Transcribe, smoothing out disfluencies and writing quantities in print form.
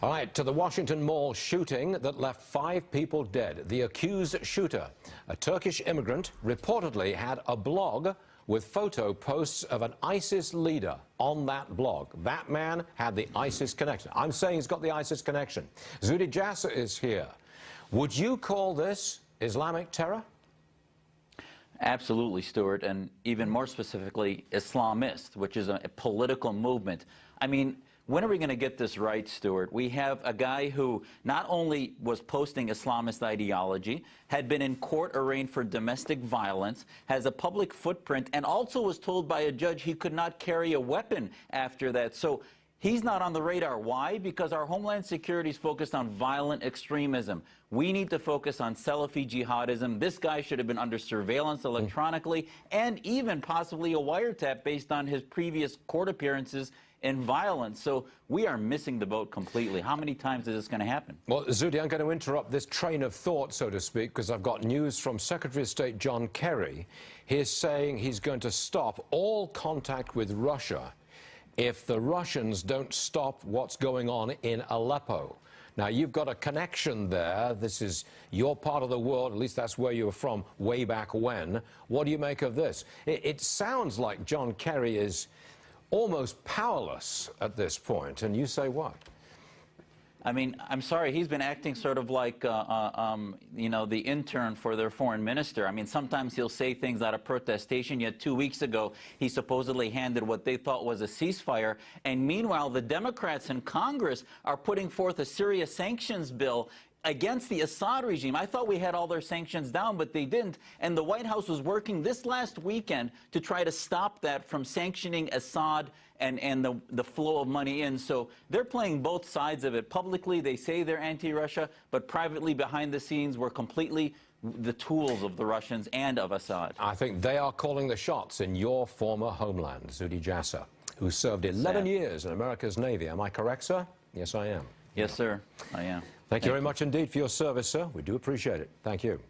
All right, to the Washington Mall shooting that left 5 people dead. The accused shooter, a Turkish immigrant, reportedly had a blog with photo posts of an ISIS leader on that blog. That man had the ISIS connection. I'm saying he's got the ISIS connection. Zudi Jasser is here. Would you call this Islamic terror? Absolutely, Stuart, and even more specifically, Islamist, which is a political movement. I mean, when are we going to get this right, Stuart? We have a guy who not only was posting Islamist ideology, had been in court arraigned for domestic violence, has a public footprint, and also was told by a judge he could not carry a weapon after that. So he's not on the radar. Why? Because our Homeland Security is focused on violent extremism. We need to focus on Salafi jihadism. This guy should have been under surveillance electronically and even possibly a wiretap based on his previous court appearances in violence. So we are missing the boat completely. How many times is this going to happen? Well, Zudi, I'm going to interrupt this train of thought, so to speak, because I've got news from Secretary of State John Kerry. He's saying he's going to stop all contact with Russia if the Russians don't stop what's going on in Aleppo. Now, you've got a connection there. This is your part of the world, at least that's where you were from way back when. What do you make of this? It sounds like John Kerry is almost powerless at this point, and you say what? I mean, I'm sorry, he's been acting sort of like, you know, the intern for their foreign minister. I mean, sometimes he'll say things out of protestation, yet 2 weeks ago, he supposedly handed what they thought was a ceasefire. And meanwhile, the Democrats in Congress are putting forth a Syria sanctions bill against the Assad regime. I thought we had all their sanctions down, but they didn't. And the White House was working this last weekend to try to stop that from sanctioning Assad and the flow of money in. So they're playing both sides of it. Publicly, they say they're anti-Russia, but privately, behind the scenes, we're completely the tools of the Russians and of Assad. I think they are calling the shots in your former homeland, Zudi Jasser, who served 11 years in America's Navy. Am I correct, sir? Yes, I am. Yes, sir, I am. Thank you very much indeed for your service, sir. We do appreciate it. Thank you.